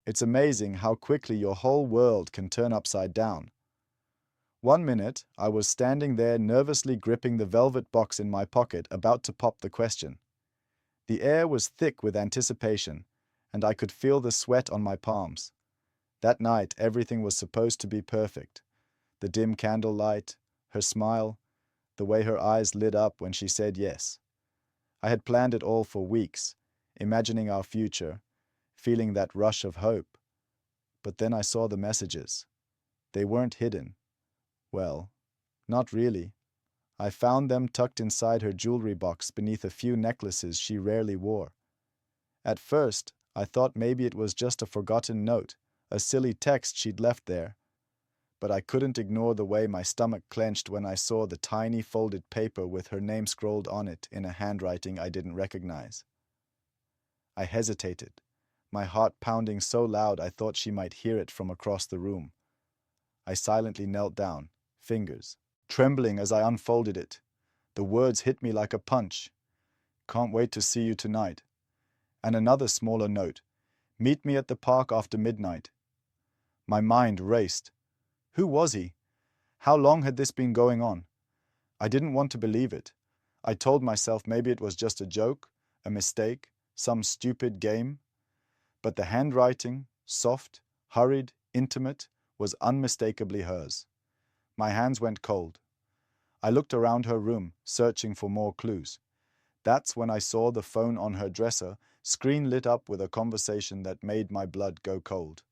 It's amazing how quickly your whole world can turn upside down. One minute, I was standing there nervously gripping the velvet box in my pocket, about to pop the question. The air was thick with anticipation, and I could feel the sweat on my palms. That night, everything was supposed to be perfect. The dim candlelight, her smile, the way her eyes lit up when she said yes. I had planned it all for weeks, imagining our future, feeling that rush of hope. But then I saw the messages. They weren't hidden. Well, not really. I found them tucked inside her jewelry box beneath a few necklaces she rarely wore. At first, I thought maybe it was just a forgotten note, a silly text she'd left there. But I couldn't ignore the way my stomach clenched when I saw the tiny folded paper with her name scrolled on it in a handwriting I didn't recognize. I hesitated, my heart pounding so loud I thought she might hear it from across the room. I silently knelt down, fingers trembling as I unfolded it. The words hit me like a punch. Can't wait to see you tonight. And another smaller note. Meet me at the park after midnight. My mind raced. Who was he? How long had this been going on? I didn't want to believe it. I told myself maybe it was just a joke, a mistake, some stupid game. But the handwriting, soft, hurried, intimate, was unmistakably hers. My hands went cold. I looked around her room, searching for more clues. That's when I saw the phone on her dresser, screen lit up with a conversation that made my blood go cold.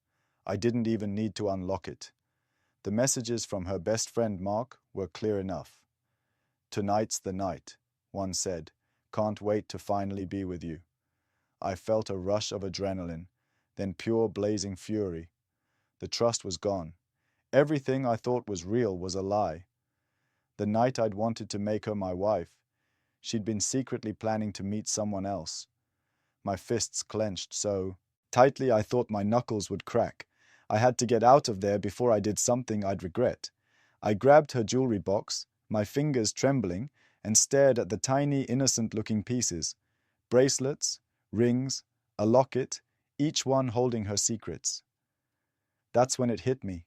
I didn't even need to unlock it. The messages from her best friend Mark were clear enough. Tonight's the night, one said. Can't wait to finally be with you. I felt a rush of adrenaline, then pure blazing fury. The trust was gone. Everything I thought was real was a lie. The night I'd wanted to make her my wife, she'd been secretly planning to meet someone else. My fists clenched so tightly I thought my knuckles would crack. I had to get out of there before I did something I'd regret. I grabbed her jewelry box, my fingers trembling, and stared at the tiny, innocent-looking pieces. Bracelets, rings, a locket, each one holding her secrets. That's when it hit me.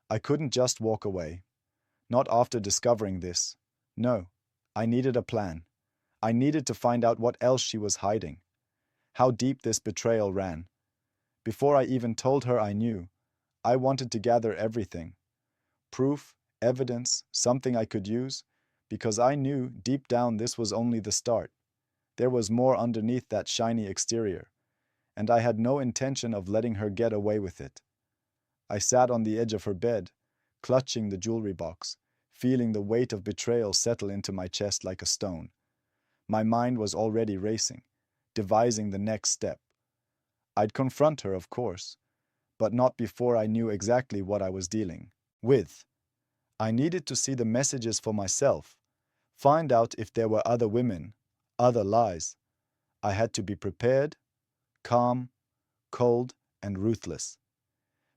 I couldn't just walk away. Not after discovering this. No, I needed a plan. I needed to find out what else she was hiding. How deep this betrayal ran. Before I even told her I knew, I wanted to gather everything. Proof, evidence, something I could use, because I knew deep down this was only the start. There was more underneath that shiny exterior, and I had no intention of letting her get away with it. I sat on the edge of her bed, clutching the jewelry box, feeling the weight of betrayal settle into my chest like a stone. My mind was already racing, devising the next step. I'd confront her, of course, but not before I knew exactly what I was dealing with. I needed to see the messages for myself, find out if there were other women, other lies. I had to be prepared, calm, cold, and ruthless.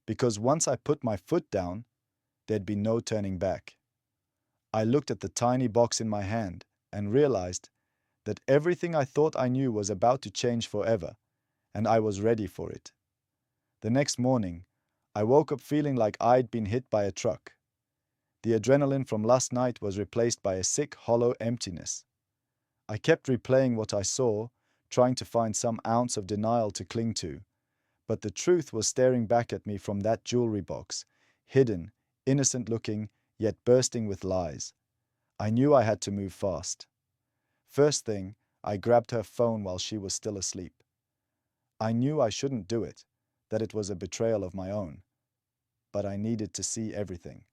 Because once I put my foot down, there'd be no turning back. I looked at the tiny box in my hand and realized that everything I thought I knew was about to change forever, and I was ready for it. The next morning, I woke up feeling like I'd been hit by a truck. The adrenaline from last night was replaced by a sick, hollow emptiness. I kept replaying what I saw, trying to find some ounce of denial to cling to, but the truth was staring back at me from that jewelry box, hidden, innocent-looking, yet bursting with lies. I knew I had to move fast. First thing, I grabbed her phone while she was still asleep. I knew I shouldn't do it, that it was a betrayal of my own, but I needed to see everything.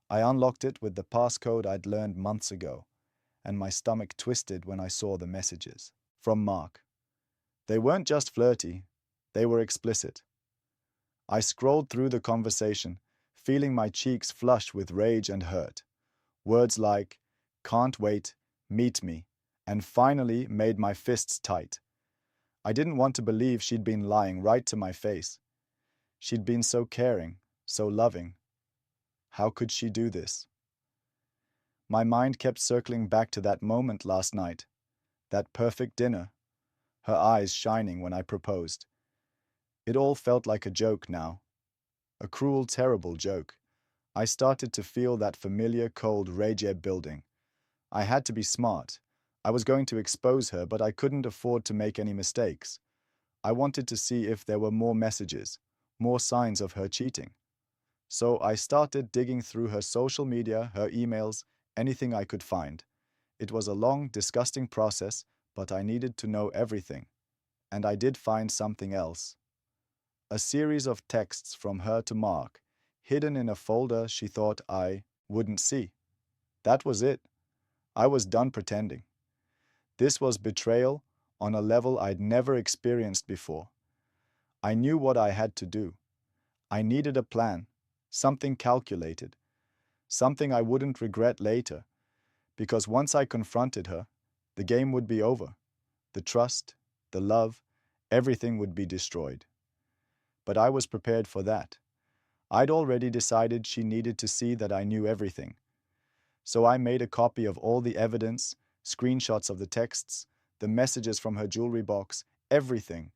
I unlocked it with the passcode I'd learned months ago, and my stomach twisted when I saw the messages. From Mark. They weren't just flirty, they were explicit. I scrolled through the conversation, feeling my cheeks flush with rage and hurt. Words like, can't wait, meet me, and finally made my fists tight. I didn't want to believe she'd been lying right to my face. She'd been so caring, so loving. How could she do this? My mind kept circling back to that moment last night, that perfect dinner, her eyes shining when I proposed. It all felt like a joke now. A cruel, terrible joke. I started to feel that familiar cold rage building. I had to be smart. I was going to expose her, but I couldn't afford to make any mistakes. I wanted to see if there were more messages, more signs of her cheating. So I started digging through her social media, her emails, anything I could find. It was a long, disgusting process, but I needed to know everything. And I did find something else. A series of texts from her to Mark, hidden in a folder she thought I wouldn't see. That was it. I was done pretending. This was betrayal on a level I'd never experienced before. I knew what I had to do. I needed a plan, something calculated, something I wouldn't regret later, because once I confronted her, the game would be over. The trust, the love, everything would be destroyed. But I was prepared for that. I'd already decided she needed to see that I knew everything. So I made a copy of all the evidence, screenshots of the texts, the messages from her jewelry box, everything.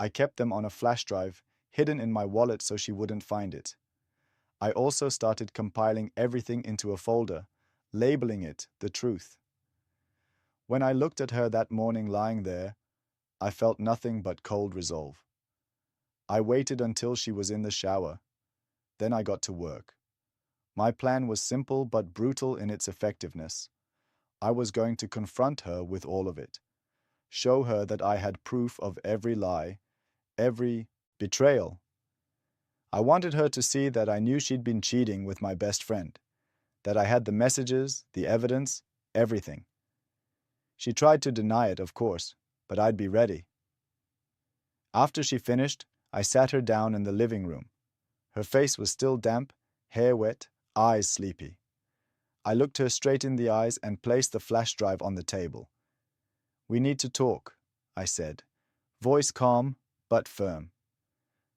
I kept them on a flash drive, hidden in my wallet so she wouldn't find it. I also started compiling everything into a folder, labeling it the truth. When I looked at her that morning lying there, I felt nothing but cold resolve. I waited until she was in the shower. Then I got to work. My plan was simple but brutal in its effectiveness. I was going to confront her with all of it, show her that I had proof of every lie, every betrayal. I wanted her to see that I knew she'd been cheating with my best friend, that I had the messages, the evidence, everything. She tried to deny it, of course, but I'd be ready. After she finished, I sat her down in the living room. Her face was still damp, hair wet, eyes sleepy. I looked her straight in the eyes and placed the flash drive on the table. "We need to talk," I said, voice calm but firm.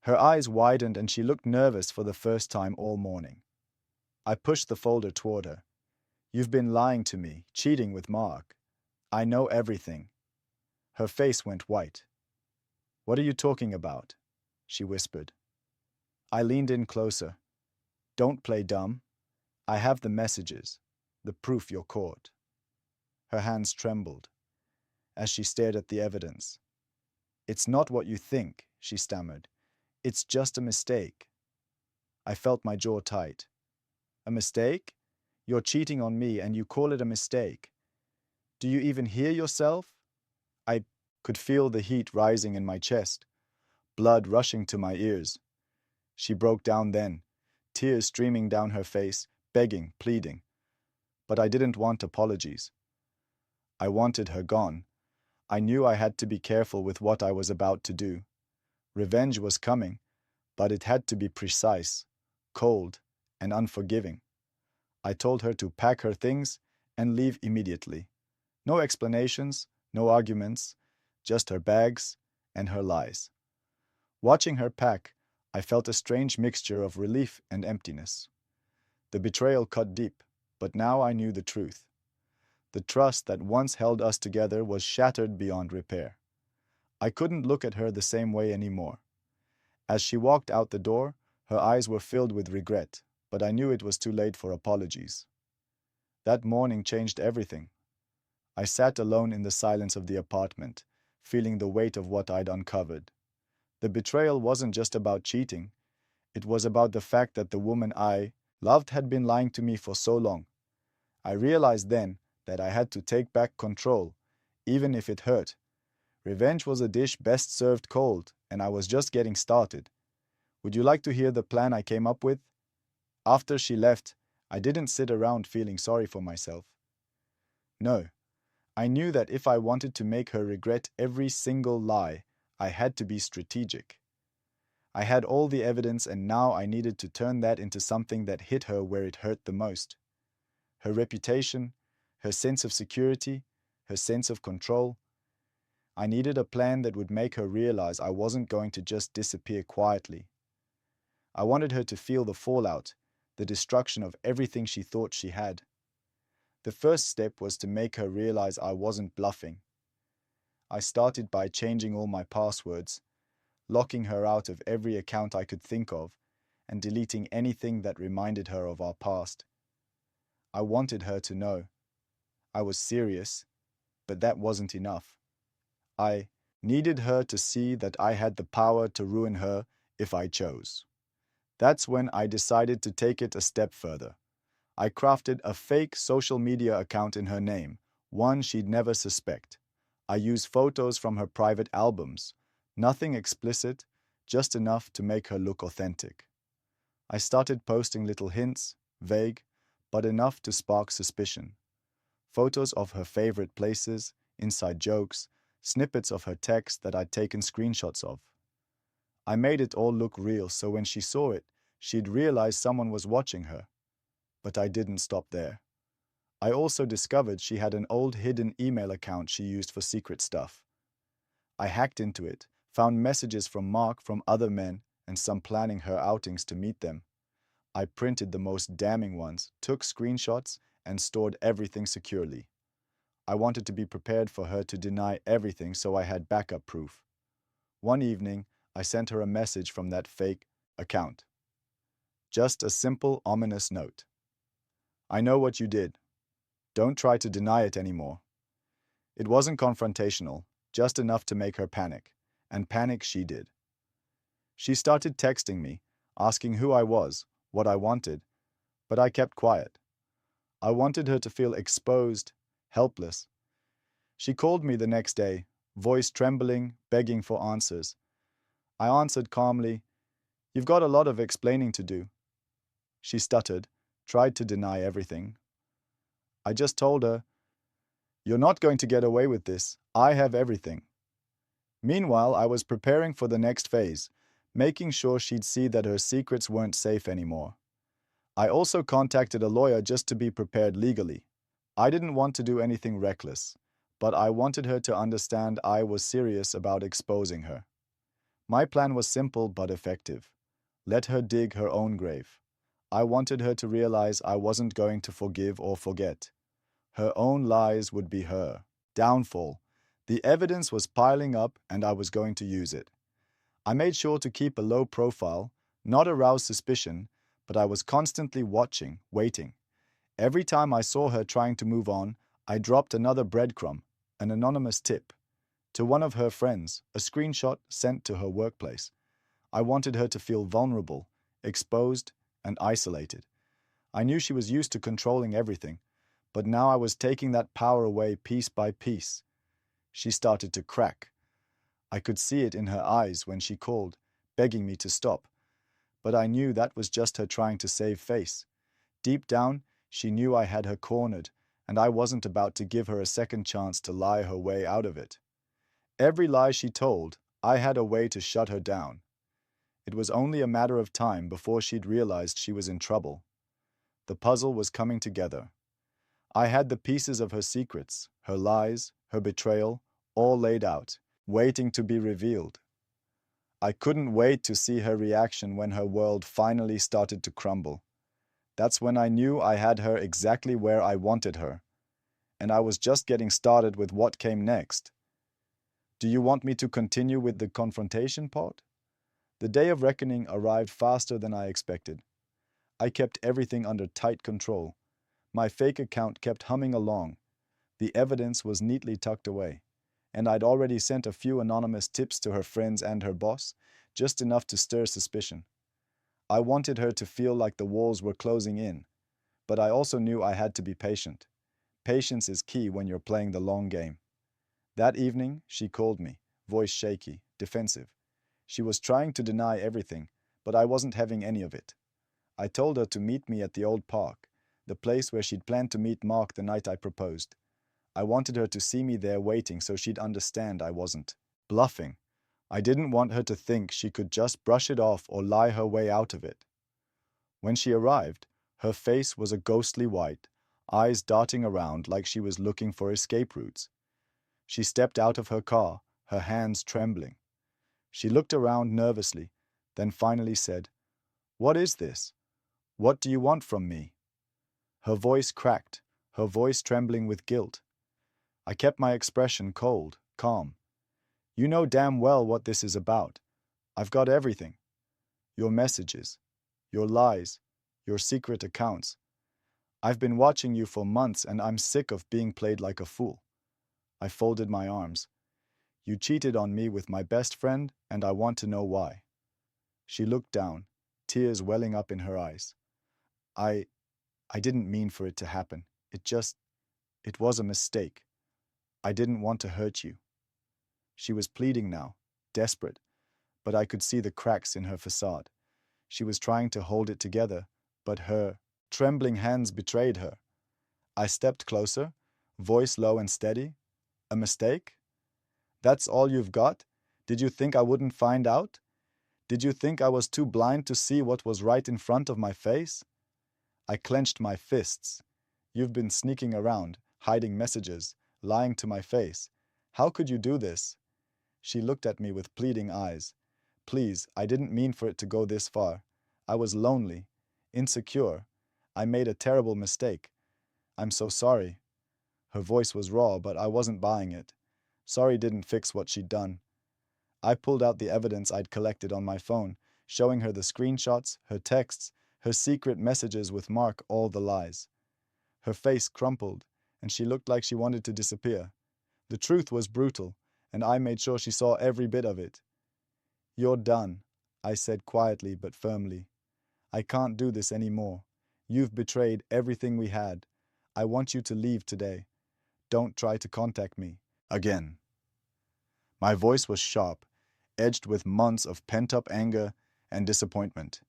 Her eyes widened and she looked nervous for the first time all morning. I pushed the folder toward her. "You've been lying to me, cheating with Mark. I know everything." Her face went white. "What are you talking about?" she whispered. I leaned in closer. "Don't play dumb. I have the messages, the proof you're caught." Her hands trembled as she stared at the evidence. "It's not what you think," she stammered. "It's just a mistake." I felt my jaw tight. "A mistake? You're cheating on me and you call it a mistake. Do you even hear yourself?" I could feel the heat rising in my chest, blood rushing to my ears. She broke down then, tears streaming down her face, begging, pleading. But I didn't want apologies. I wanted her gone. I knew I had to be careful with what I was about to do. Revenge was coming, but it had to be precise, cold, and unforgiving. I told her to pack her things and leave immediately. No explanations, no arguments, just her bags and her lies. Watching her pack, I felt a strange mixture of relief and emptiness. The betrayal cut deep, but now I knew the truth. The trust that once held us together was shattered beyond repair. I couldn't look at her the same way anymore. As she walked out the door, her eyes were filled with regret, but I knew it was too late for apologies. That morning changed everything. I sat alone in the silence of the apartment, feeling the weight of what I'd uncovered. The betrayal wasn't just about cheating. It was about the fact that the woman I loved had been lying to me for so long. I realized then that I had to take back control, even if it hurt. Revenge was a dish best served cold, and I was just getting started. Would you like to hear the plan I came up with? After she left, I didn't sit around feeling sorry for myself. No, I knew that if I wanted to make her regret every single lie, I had to be strategic. I had all the evidence and now I needed to turn that into something that hit her where it hurt the most. Her reputation, her sense of security, her sense of control. I needed a plan that would make her realize I wasn't going to just disappear quietly. I wanted her to feel the fallout, the destruction of everything she thought she had. The first step was to make her realize I wasn't bluffing. I started by changing all my passwords, locking her out of every account I could think of, and deleting anything that reminded her of our past. I wanted her to know I was serious, but that wasn't enough. I needed her to see that I had the power to ruin her if I chose. That's when I decided to take it a step further. I crafted a fake social media account in her name, one she'd never suspect. I used photos from her private albums, nothing explicit, just enough to make her look authentic. I started posting little hints, vague, but enough to spark suspicion. Photos of her favorite places, inside jokes, snippets of her text that I'd taken screenshots of. I made it all look real so when she saw it, she'd realize someone was watching her. But I didn't stop there. I also discovered she had an old hidden email account she used for secret stuff. I hacked into it, found messages from Mark from other men, and some planning her outings to meet them. I printed the most damning ones, took screenshots, and stored everything securely. I wanted to be prepared for her to deny everything so I had backup proof. One evening, I sent her a message from that fake account. Just a simple, ominous note. I know what you did. Don't try to deny it anymore. It wasn't confrontational, just enough to make her panic, and panic she did. She started texting me, asking who I was, what I wanted, but I kept quiet. I wanted her to feel exposed, helpless. She called me the next day, voice trembling, begging for answers. I answered calmly, "You've got a lot of explaining to do." She stuttered, tried to deny everything. I just told her, "You're not going to get away with this. I have everything." Meanwhile, I was preparing for the next phase, making sure she'd see that her secrets weren't safe anymore. I also contacted a lawyer just to be prepared legally. I didn't want to do anything reckless, but I wanted her to understand I was serious about exposing her. My plan was simple but effective. Let her dig her own grave. I wanted her to realize I wasn't going to forgive or forget. Her own lies would be her downfall. The evidence was piling up and I was going to use it. I made sure to keep a low profile, not arouse suspicion, but I was constantly watching, waiting. Every time I saw her trying to move on, I dropped another breadcrumb, an anonymous tip, to one of her friends, a screenshot sent to her workplace. I wanted her to feel vulnerable, exposed, and isolated. I knew she was used to controlling everything, but now I was taking that power away piece by piece. She started to crack. I could see it in her eyes when she called, begging me to stop. But I knew that was just her trying to save face. Deep down, she knew I had her cornered, and I wasn't about to give her a second chance to lie her way out of it. Every lie she told, I had a way to shut her down. It was only a matter of time before she'd realized she was in trouble. The puzzle was coming together. I had the pieces of her secrets, her lies, her betrayal, all laid out, waiting to be revealed. I couldn't wait to see her reaction when her world finally started to crumble. That's when I knew I had her exactly where I wanted her, and I was just getting started with what came next. Do you want me to continue with the confrontation part? The day of reckoning arrived faster than I expected. I kept everything under tight control. My fake account kept humming along. The evidence was neatly tucked away, and I'd already sent a few anonymous tips to her friends and her boss, just enough to stir suspicion. I wanted her to feel like the walls were closing in, but I also knew I had to be patient. Patience is key when you're playing the long game. That evening, she called me, voice shaky, defensive. She was trying to deny everything, but I wasn't having any of it. I told her to meet me at the old park, the place where she'd planned to meet Mark the night I proposed. I wanted her to see me there waiting so she'd understand I wasn't bluffing. I didn't want her to think she could just brush it off or lie her way out of it. When she arrived, her face was a ghostly white, eyes darting around like she was looking for escape routes. She stepped out of her car, her hands trembling. She looked around nervously, then finally said, "What is this? What do you want from me?" Her voice cracked, her voice trembling with guilt. I kept my expression cold, calm. "You know damn well what this is about. I've got everything. Your messages, your lies, your secret accounts. I've been watching you for months and I'm sick of being played like a fool. I folded my arms. You cheated on me with my best friend and I want to know why. She looked down, tears welling up in her eyes. I I didn't mean for it to happen. It was a mistake. I didn't want to hurt you. She was pleading now, desperate, but I could see the cracks in her facade. She was trying to hold it together, but her trembling hands betrayed her. I stepped closer, voice low and steady. A mistake? That's all you've got? Did you think I wouldn't find out? Did you think I was too blind to see what was right in front of my face? I clenched my fists. You've been sneaking around, hiding messages, lying to my face. How could you do this? She looked at me with pleading eyes. Please, I didn't mean for it to go this far. I was lonely, insecure. I made a terrible mistake. I'm so sorry. Her voice was raw, but I wasn't buying it. Sorry didn't fix what she'd done. I pulled out the evidence I'd collected on my phone, showing her the screenshots, her texts, her secret messages with Mark, all the lies. Her face crumpled, and she looked like she wanted to disappear. The truth was brutal, and I made sure she saw every bit of it. You're done, I said quietly but firmly. I can't do this anymore. You've betrayed everything we had. I want you to leave today. Don't try to contact me again. My voice was sharp, edged with months of pent-up anger and disappointment.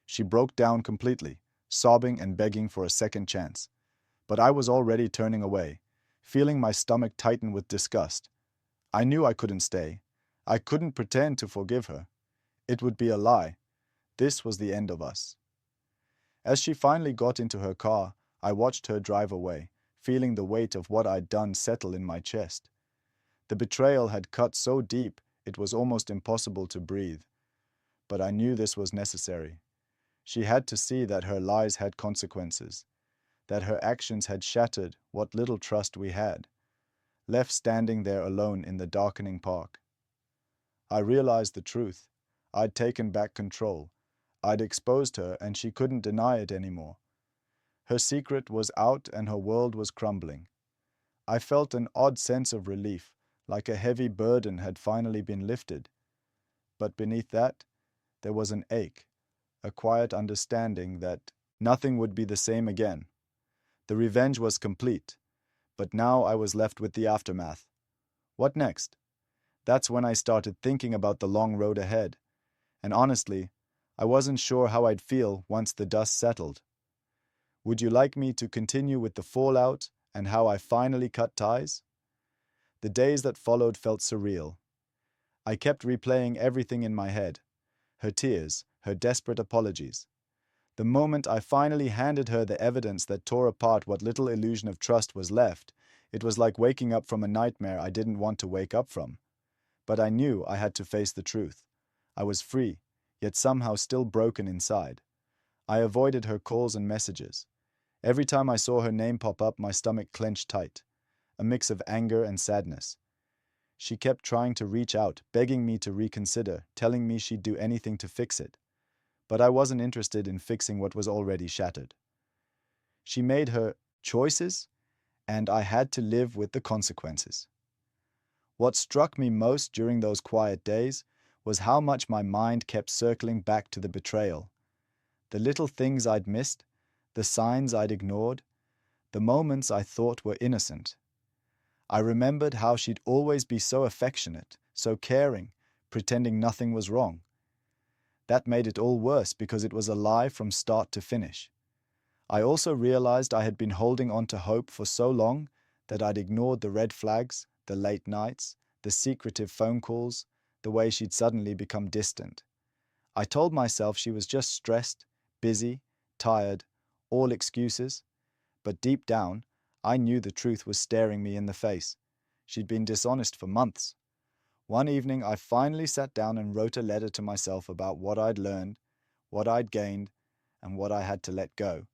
She broke down completely, sobbing and begging for a second chance. But I was already turning away, feeling my stomach tighten with disgust. I knew I couldn't stay. I couldn't pretend to forgive her. It would be a lie. This was the end of us. As she finally got into her car, I watched her drive away, feeling the weight of what I'd done settle in my chest. The betrayal had cut so deep it was almost impossible to breathe. But I knew this was necessary. She had to see that her lies had consequences, that her actions had shattered what little trust we had, left standing there alone in the darkening park. I realized the truth. I'd taken back control. I'd exposed her and she couldn't deny it anymore. Her secret was out and her world was crumbling. I felt an odd sense of relief, like a heavy burden had finally been lifted. But beneath that, there was an ache, a quiet understanding that nothing would be the same again. The revenge was complete, but now I was left with the aftermath. What next? That's when I started thinking about the long road ahead. And honestly, I wasn't sure how I'd feel once the dust settled. Would you like me to continue with the fallout and how I finally cut ties? The days that followed felt surreal. I kept replaying everything in my head. Her tears, her desperate apologies. The moment I finally handed her the evidence that tore apart what little illusion of trust was left, it was like waking up from a nightmare I didn't want to wake up from. But I knew I had to face the truth. I was free, yet somehow still broken inside. I avoided her calls and messages. Every time I saw her name pop up, my stomach clenched tight, a mix of anger and sadness. She kept trying to reach out, begging me to reconsider, telling me she'd do anything to fix it. But I wasn't interested in fixing what was already shattered. She made her choices, and I had to live with the consequences. What struck me most during those quiet days was how much my mind kept circling back to the betrayal. The little things I'd missed, the signs I'd ignored, the moments I thought were innocent. I remembered how she'd always be so affectionate, so caring, pretending nothing was wrong. That made it all worse because it was a lie from start to finish. I also realized I had been holding on to hope for so long that I'd ignored the red flags, the late nights, the secretive phone calls, the way she'd suddenly become distant. I told myself she was just stressed, busy, tired, all excuses. But deep down, I knew the truth was staring me in the face. She'd been dishonest for months. One evening, I finally sat down and wrote a letter to myself about what I'd learned, what I'd gained, and what I had to let go.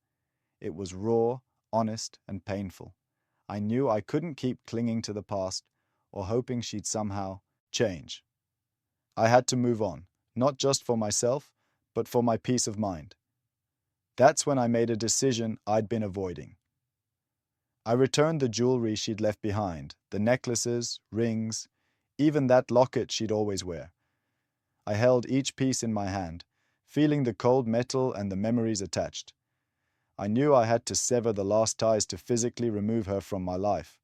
It was raw, honest, and painful. I knew I couldn't keep clinging to the past or hoping she'd somehow change. I had to move on, not just for myself, but for my peace of mind. That's when I made a decision I'd been avoiding. I returned the jewelry she'd left behind, the necklaces, rings, even that locket she'd always wear. I held each piece in my hand, feeling the cold metal and the memories attached. I knew I had to sever the last ties to physically remove her from my life.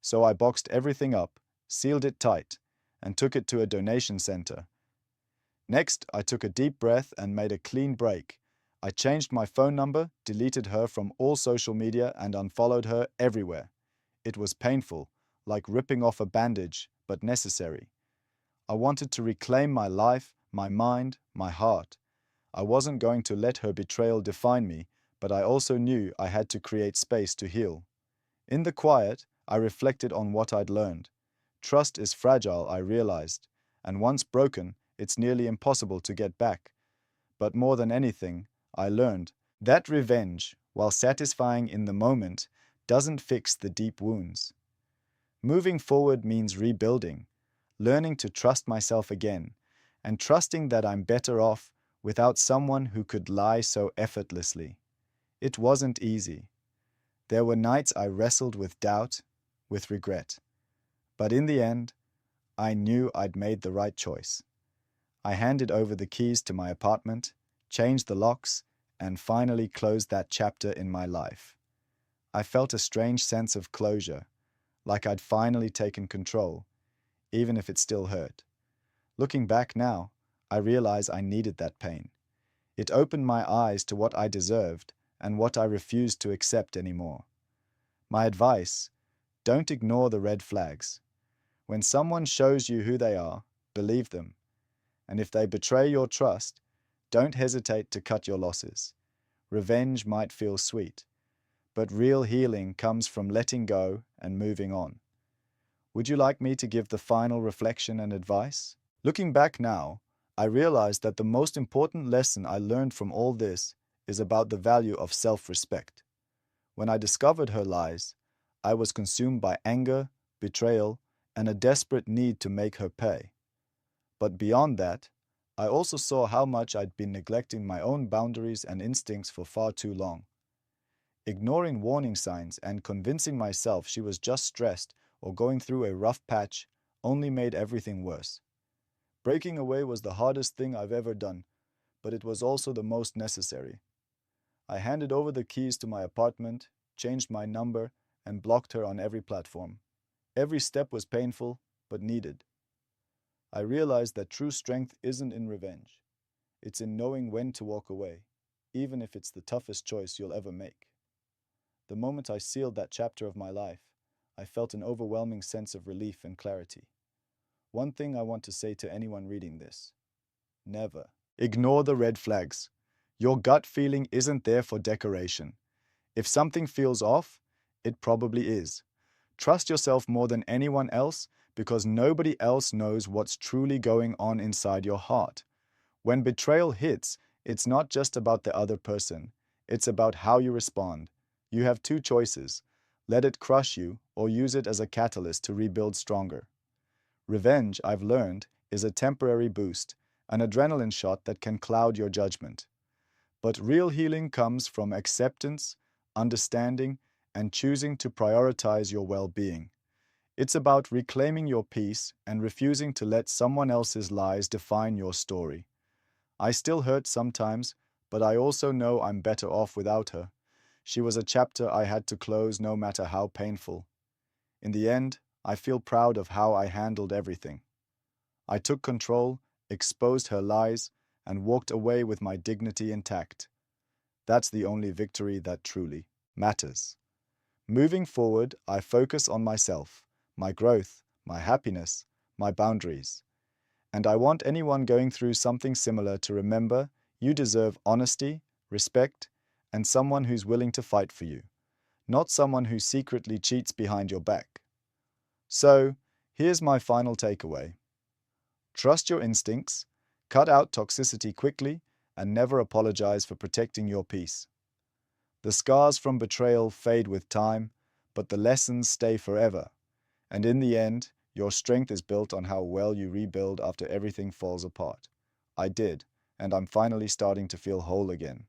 So I boxed everything up, sealed it tight, and took it to a donation center. Next, I took a deep breath and made a clean break. I changed my phone number, deleted her from all social media, and unfollowed her everywhere. It was painful, like ripping off a bandage, but necessary. I wanted to reclaim my life, my mind, my heart. I wasn't going to let her betrayal define me, but I also knew I had to create space to heal. In the quiet, I reflected on what I'd learned. Trust is fragile, I realized, and once broken, it's nearly impossible to get back. But more than anything, I learned that revenge, while satisfying in the moment, doesn't fix the deep wounds. Moving forward means rebuilding, learning to trust myself again, and trusting that I'm better off without someone who could lie so effortlessly. It wasn't easy. There were nights I wrestled with doubt, with regret. But in the end, I knew I'd made the right choice. I handed over the keys to my apartment, changed the locks, and finally closed that chapter in my life. I felt a strange sense of closure, like I'd finally taken control, even if it still hurt. Looking back now, I realize I needed that pain. It opened my eyes to what I deserved and what I refused to accept anymore. My advice: don't ignore the red flags. When someone shows you who they are, believe them. And if they betray your trust, don't hesitate to cut your losses. Revenge might feel sweet, but real healing comes from letting go and moving on. Would you like me to give the final reflection and advice? Looking back now, I realized that the most important lesson I learned from all this is about the value of self-respect. When I discovered her lies, I was consumed by anger, betrayal, and a desperate need to make her pay. But beyond that, I also saw how much I'd been neglecting my own boundaries and instincts for far too long. Ignoring warning signs and convincing myself she was just stressed or going through a rough patch only made everything worse. Breaking away was the hardest thing I've ever done, but it was also the most necessary. I handed over the keys to my apartment, changed my number, and blocked her on every platform. Every step was painful, but needed. I realized that true strength isn't in revenge. It's in knowing when to walk away, even if it's the toughest choice you'll ever make. The moment I sealed that chapter of my life, I felt an overwhelming sense of relief and clarity. One thing I want to say to anyone reading this: never ignore the red flags. Your gut feeling isn't there for decoration. If something feels off, it probably is. Trust yourself more than anyone else, because nobody else knows what's truly going on inside your heart. When betrayal hits, it's not just about the other person. It's about how you respond. You have two choices: let it crush you or use it as a catalyst to rebuild stronger. Revenge, I've learned, is a temporary boost, an adrenaline shot that can cloud your judgment. But real healing comes from acceptance, understanding, and choosing to prioritize your well-being. It's about reclaiming your peace and refusing to let someone else's lies define your story. I still hurt sometimes, but I also know I'm better off without her. She was a chapter I had to close no matter how painful. In the end, I feel proud of how I handled everything. I took control, exposed her lies, and walked away with my dignity intact. That's the only victory that truly matters. Moving forward, I focus on myself, my growth, my happiness, my boundaries. And I want anyone going through something similar to remember you deserve honesty, respect, and someone who's willing to fight for you, not someone who secretly cheats behind your back. So, here's my final takeaway. Trust your instincts, cut out toxicity quickly, and never apologize for protecting your peace. The scars from betrayal fade with time, but the lessons stay forever. And in the end, your strength is built on how well you rebuild after everything falls apart. I did, and I'm finally starting to feel whole again.